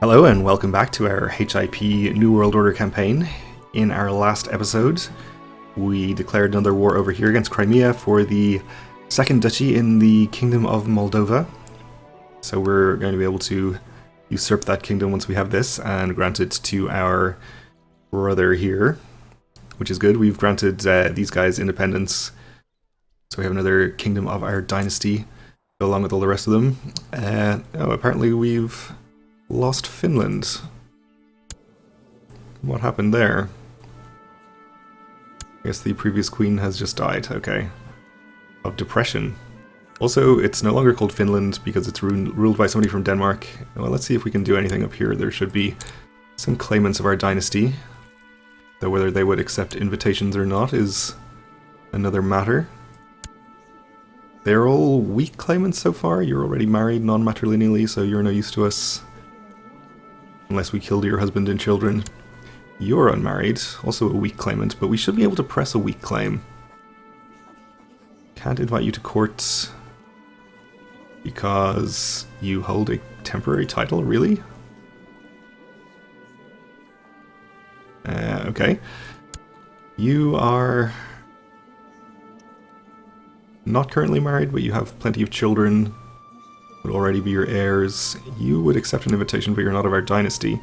Hello and welcome back to our HIP New World Order campaign. In our last episode, we declared another war over here against Crimea for the second duchy in the Kingdom of Moldova. So we're going to be able to usurp that kingdom once we have this and grant it to our brother here, which is good. We've granted these guys independence, so we have another kingdom of our dynasty along with all the rest of them. Apparently we've lost Finland. What happened there? I guess the previous queen has just died, okay. Of depression. Also, it's no longer called Finland because it's ruled by somebody from Denmark. Well, let's see if we can do anything up here. There should be some claimants of our dynasty. Though whether they would accept invitations or not is another matter. They're all weak claimants so far. You're already married non-matrilineally, so you're no use to us. Unless we killed your husband and children. You're unmarried, also a weak claimant, but we should be able to press a weak claim. Can't invite you to court because you hold a temporary title, really? Okay. You are not currently married, but you have plenty of children. Would already be your heirs. You would accept an invitation, but you're not of our dynasty.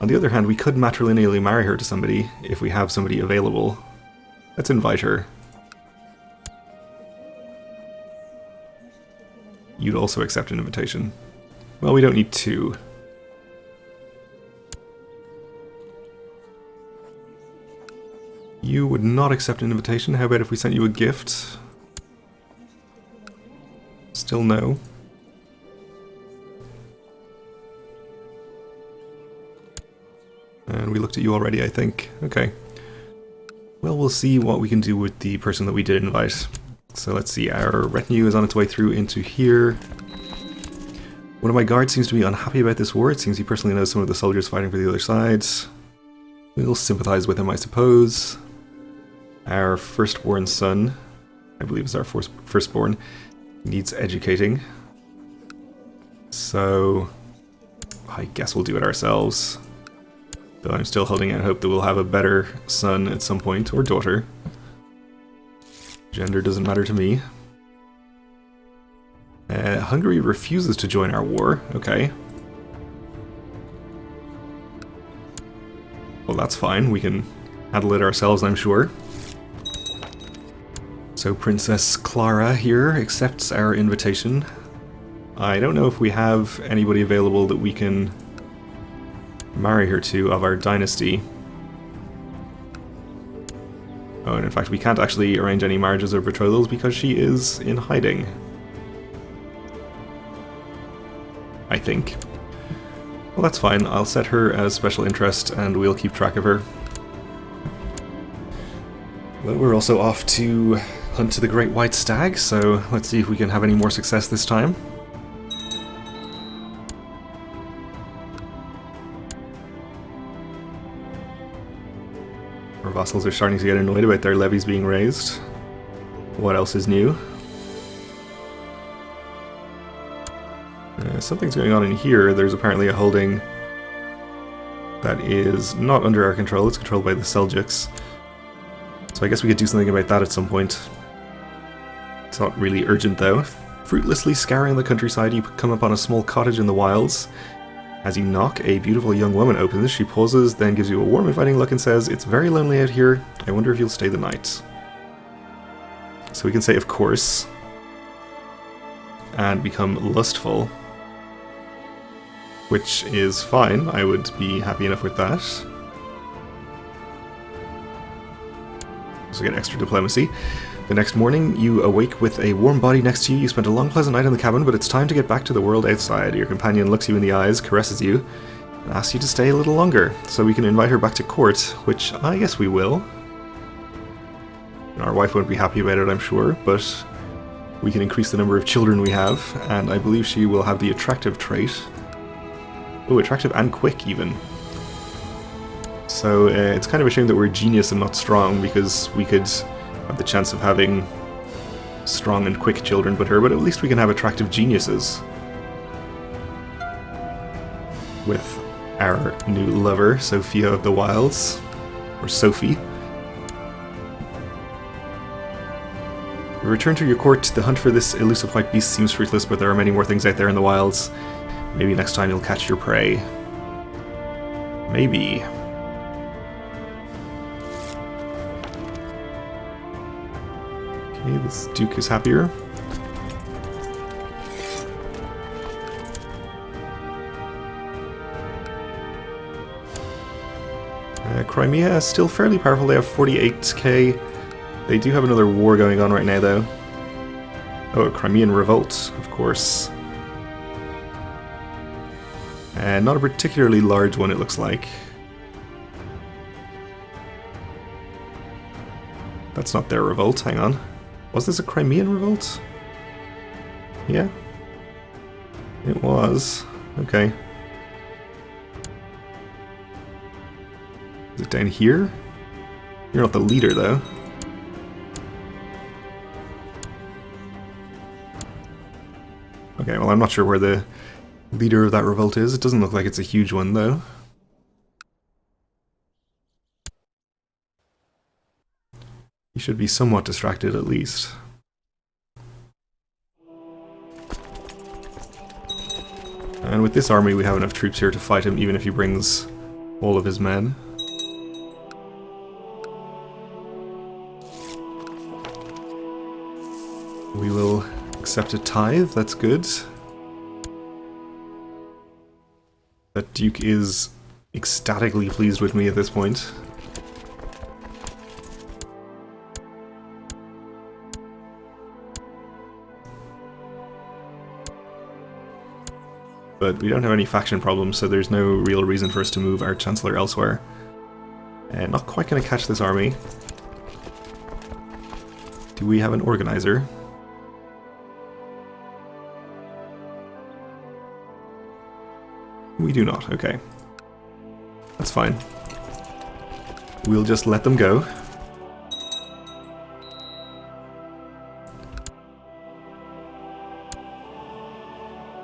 On the other hand, we could matrilineally marry her to somebody if we have somebody available. Let's invite her. You'd also accept an invitation. Well, we don't need two. You would not accept an invitation. How about if we sent you a gift? Still no. And we looked at you already, I think. Okay. Well, we'll see what we can do with the person that we did invite. So let's see, our retinue is on its way through into here. One of my guards seems to be unhappy about this war. It seems he personally knows some of the soldiers fighting for the other side. We'll sympathize with him, I suppose. Our firstborn son, I believe is our firstborn, needs educating. So I guess we'll do it ourselves. Though I'm still holding out hope that we'll have a better son at some point, or daughter. Gender doesn't matter to me. Hungary refuses to join our war. Okay. Well, that's fine. We can handle it ourselves, I'm sure. So Princess Clara here accepts our invitation. I don't know if we have anybody available that we can marry her to of our dynasty. Oh, and in fact we can't actually arrange any marriages or betrothals because she is in hiding. I think. Well, that's fine. I'll set her as special interest and we'll keep track of her. But we're also off to hunt to the Great White Stag, so let's see if we can have any more success this time. Our vassals are starting to get annoyed about their levies being raised. What else is new? Something's going on in here. There's apparently a holding that is not under our control. It's controlled by the Seljuks. So I guess we could do something about that at some point. It's not really urgent though. Fruitlessly scouring the countryside, you come upon a small cottage in the wilds. As you knock, a beautiful young woman opens. She pauses, then gives you a warm, inviting look and says, "It's very lonely out here. I wonder if you'll stay the night." So we can say, of course, and become lustful, which is fine. I would be happy enough with that. So get extra diplomacy. The next morning, you awake with a warm body next to you. You spent a long, pleasant night in the cabin, but it's time to get back to the world outside. Your companion looks you in the eyes, caresses you, and asks you to stay a little longer, so we can invite her back to court, which I guess we will. Our wife won't be happy about it, I'm sure, but we can increase the number of children we have, and I believe she will have the attractive trait. Oh, attractive and quick, even. So it's kind of a shame that we're genius and not strong, because we could have the chance of having strong and quick children but at least we can have attractive geniuses. with our new lover, Sophia of the Wilds, or Sophie. Return to your court. The hunt for this elusive white beast seems fruitless, but there are many more things out there in the wilds. Maybe next time you'll catch your prey. Maybe. Okay, this Duke is happier. Crimea is still fairly powerful. They have 48k. They do have another war going on right now, though. Oh, a Crimean revolt, of course. And not a particularly large one, it looks like. That's not their revolt, hang on. Was this a Crimean revolt? Yeah. It was. Okay. Is it down here? You're not the leader, though. Okay, well, I'm not sure where the leader of that revolt is. It doesn't look like it's a huge one, though. He should be somewhat distracted, at least. And with this army, we have enough troops here to fight him, even if he brings all of his men. We will accept a tithe, that's good. That Duke is ecstatically pleased with me at this point. But we don't have any faction problems, so there's no real reason for us to move our Chancellor elsewhere. And not quite going to catch this army. Do we have an organizer? We do not, okay. That's fine. We'll just let them go.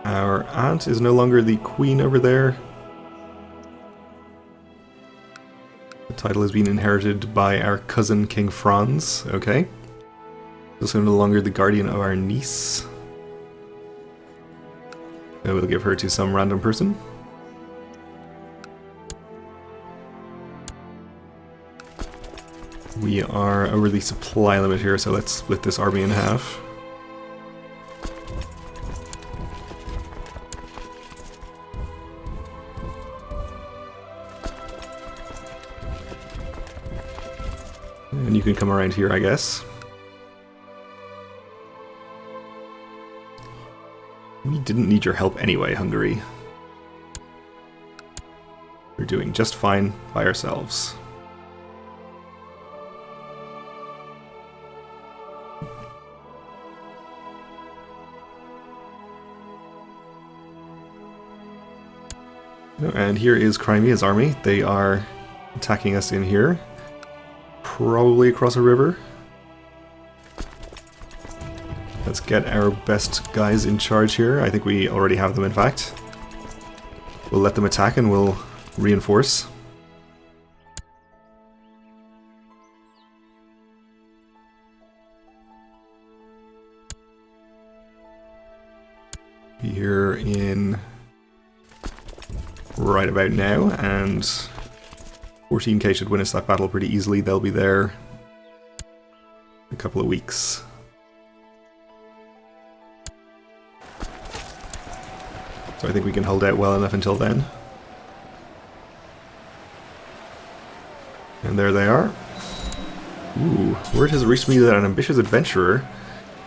Our aunt is no longer the queen over there. The title has been inherited by our cousin King Franz, okay. Also no longer the guardian of our niece. So we'll give her to some random person. We are over the supply limit here, so let's split this army in half. And you can come around here, I guess. We didn't need your help anyway, Hungary. We're doing just fine by ourselves. And here is Crimea's army. They are attacking us in here. Probably across a river. Let's get our best guys in charge here. I think we already have them, in fact. We'll let them attack and we'll reinforce. Here in right about now, and 14k should win us that battle pretty easily. They'll be there in a couple of weeks. So I think we can hold out well enough until then. And there they are. Ooh, word has reached me that an ambitious adventurer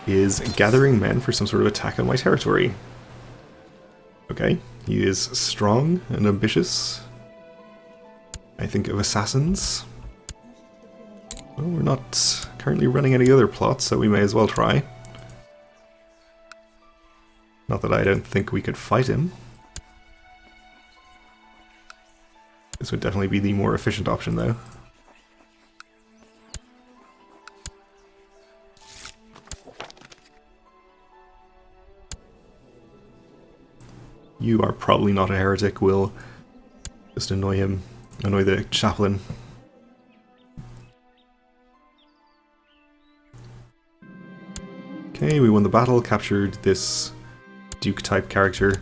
is gathering men for some sort of attack on my territory. Okay, he is strong and ambitious. I think of assassins. Well, we're not currently running any other plots, so we may as well try. Not that I don't think we could fight him. This would definitely be the more efficient option, though. You are probably not a heretic. We'll just annoy him, annoy the chaplain. Okay, we won the battle, captured this Duke-type character.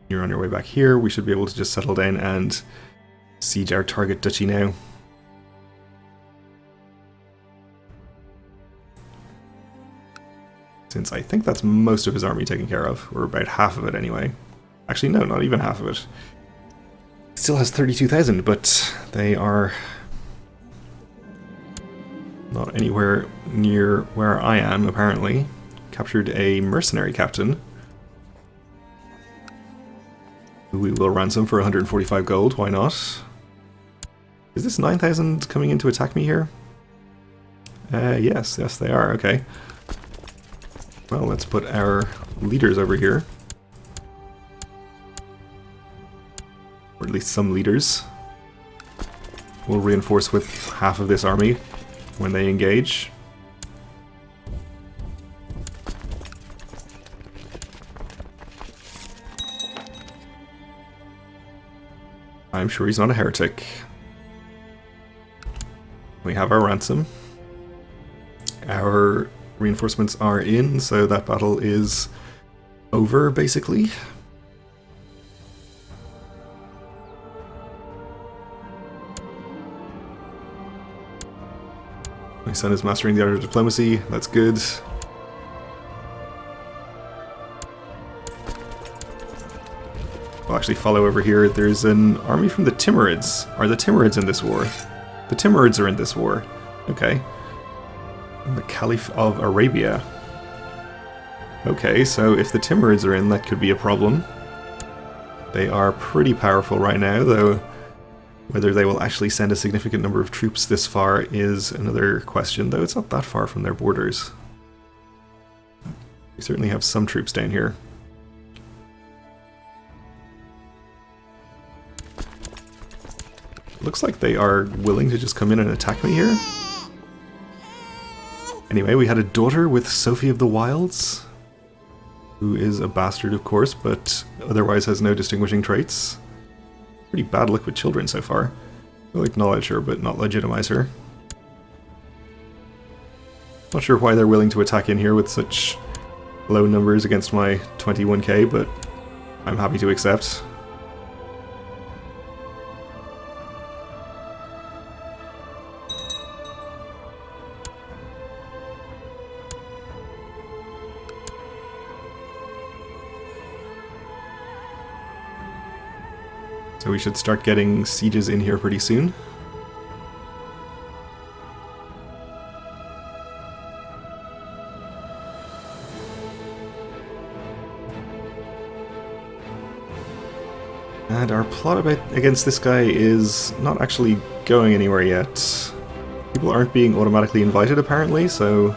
You're on your way back here. We should be able to just settle down and siege our target duchy now. Since I think that's most of his army taken care of, or about half of it anyway. Actually, no, not even half of it. Still has 32,000, but they are not anywhere near where I am, apparently. Captured a mercenary captain, who we will ransom for 145 gold, why not? Is this 9,000 coming in to attack me here? Yes, they are, okay. Well, let's put our leaders over here. Or at least some leaders. We'll reinforce with half of this army when they engage. I'm sure he's not a heretic. We have our ransom. Our reinforcements are in, so that battle is over, basically. My son is mastering the art of diplomacy. That's good. We'll actually follow over here. There's an army from the Timurids. Are the Timurids in this war? The Timurids are in this war. Okay. The Caliph of Arabia. Okay, so if the Timurids are in, that could be a problem. They are pretty powerful right now, though whether they will actually send a significant number of troops this far is another question, though it's not that far from their borders. We certainly have some troops down here. Looks like they are willing to just come in and attack me here. Anyway, we had a daughter with Sophie of the Wilds, who is a bastard, of course, but otherwise has no distinguishing traits. Pretty bad luck with children so far. We'll acknowledge her, but not legitimize her. Not sure why they're willing to attack in here with such low numbers against my 21k, but I'm happy to accept. So we should start getting sieges in here pretty soon. And our plot against this guy is not actually going anywhere yet. People aren't being automatically invited apparently, so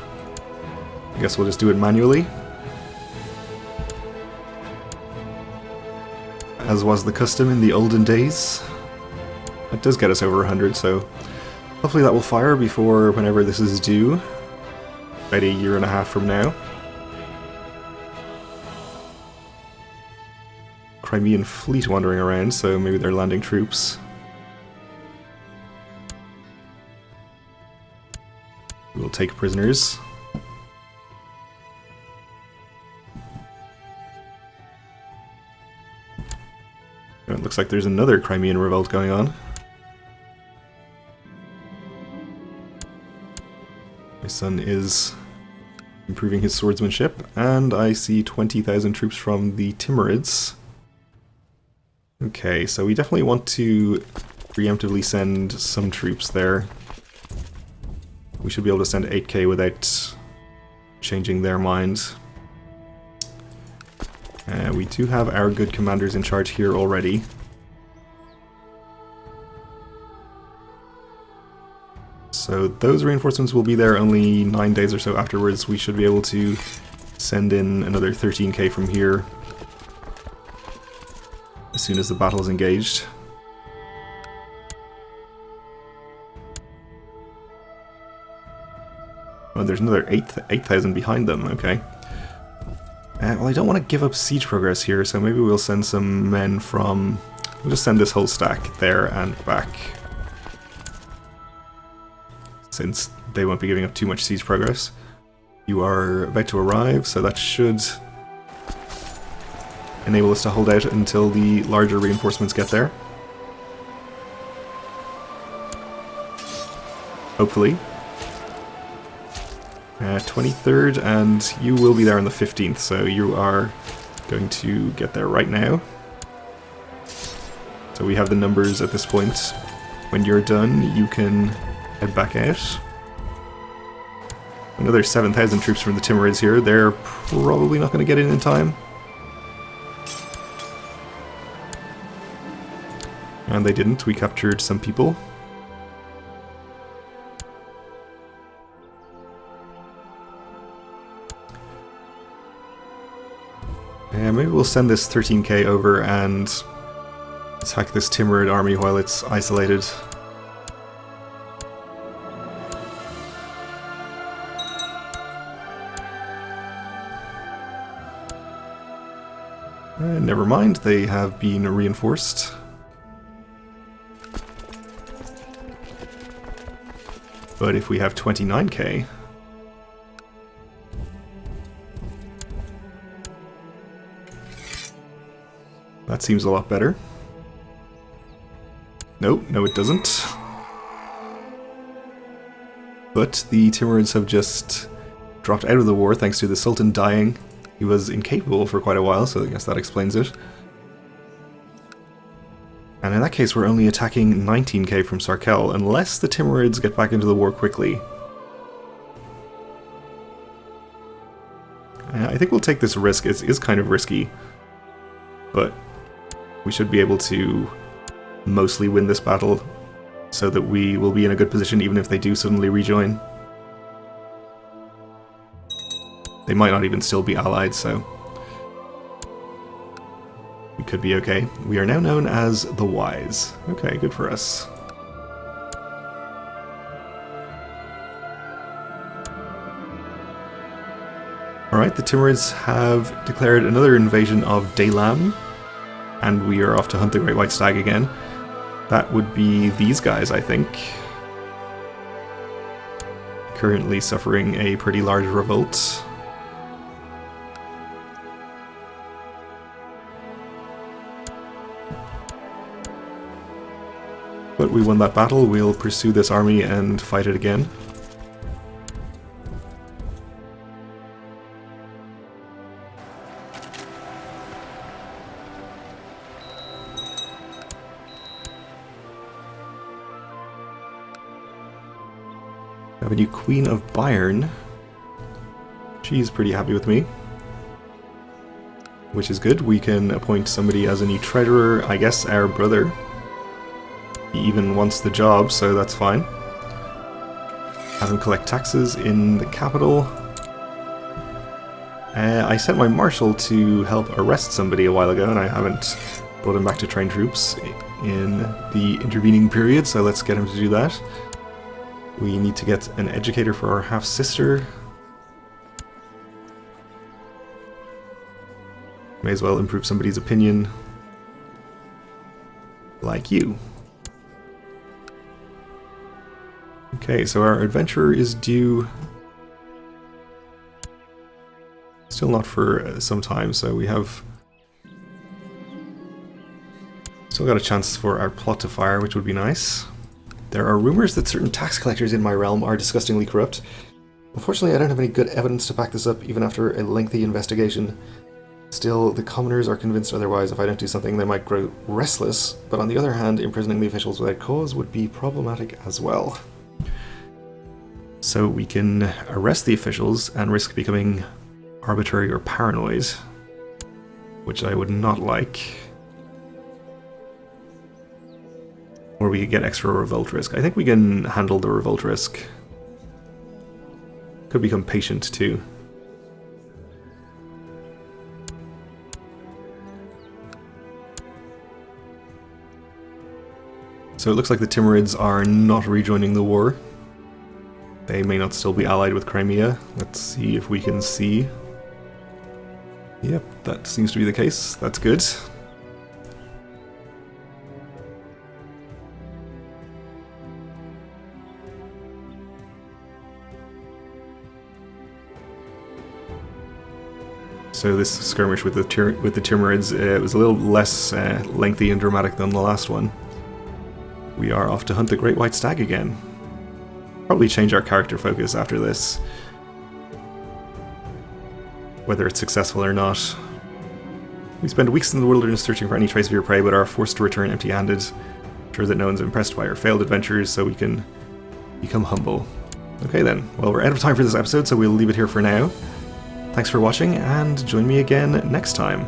I guess we'll just do it manually. As was the custom in the olden days. That does get us over 100, so hopefully that will fire before whenever this is due. About a year and a half from now. Crimean fleet wandering around, so maybe they're landing troops. We'll take prisoners. It looks like there's another Crimean revolt going on. My son is improving his swordsmanship, and I see 20,000 troops from the Timurids. Okay, so we definitely want to preemptively send some troops there. We should be able to send 8k without changing their minds. We do have our good commanders in charge here already. So those reinforcements will be there only 9 days or so afterwards. We should be able to send in another 13k from here as soon as the battle is engaged. Oh, there's another 8,000 behind them, okay. Well, I don't want to give up siege progress here, so maybe we'll send some men from... We'll just send this whole stack there and back. Since they won't be giving up too much siege progress. You are about to arrive, so that should enable us to hold out until the larger reinforcements get there. Hopefully. 23rd, and you will be there on the 15th, so you are going to get there right now. So we have the numbers at this point. When you're done, you can head back out. Another 7,000 troops from the Timurids here. They're probably not going to get in time. And they didn't. We captured some people. Maybe we'll send this 13k over and attack this Timurid army while it's isolated. Never mind, they have been reinforced. But if we have 29k... that seems a lot better. Nope, no it doesn't. But the Timurids have just dropped out of the war thanks to the Sultan dying. He was incapable for quite a while, so I guess that explains it. And in that case, we're only attacking 19k from Sarkel, unless the Timurids get back into the war quickly. I think we'll take this risk. It is kind of risky, but we should be able to mostly win this battle so that we will be in a good position even if they do suddenly rejoin. They might not even still be allied, so we could be okay. We are now known as the Wise. Okay, good for us. Alright, the Timurids have declared another invasion of Daylam, and we are off to hunt the Great White Stag again. That would be these guys, I think. Currently suffering a pretty large revolt. But we won that battle, we'll pursue this army and fight it again. I have a new Queen of Bayern. She's pretty happy with me. Which is good, we can appoint somebody as a new treasurer, I guess our brother. He even wants the job, so that's fine. Have him collect taxes in the capital. I sent my marshal to help arrest somebody a while ago, and I haven't brought him back to train troops in the intervening period, so let's get him to do that. We need to get an educator for our half-sister. May as well improve somebody's opinion. Like you. Okay, so our adventurer is due... still not for some time, so we have... still got a chance for our plot to fire, which would be nice. There are rumors that certain tax collectors in my realm are disgustingly corrupt. Unfortunately, I don't have any good evidence to back this up, even after a lengthy investigation. Still, the commoners are convinced otherwise. If I don't do something, they might grow restless, but on the other hand, imprisoning the officials without cause would be problematic as well. So we can arrest the officials and risk becoming arbitrary or paranoid, which I would not like. Or we could get extra revolt risk. I think we can handle the revolt risk. Could become patient too. So it looks like the Timurids are not rejoining the war. They may not still be allied with Crimea. Let's see if we can see. Yep, that seems to be the case. That's good. So this skirmish with the Timurids was a little less lengthy and dramatic than the last one. We are off to hunt the Great White Stag again. Probably change our character focus after this. Whether it's successful or not. We spend weeks in the wilderness searching for any trace of your prey, but are forced to return empty-handed. Sure that no one's impressed by our failed adventures, so we can become humble. Okay then, well we're out of time for this episode, so we'll leave it here for now. Thanks for watching, and join me again next time.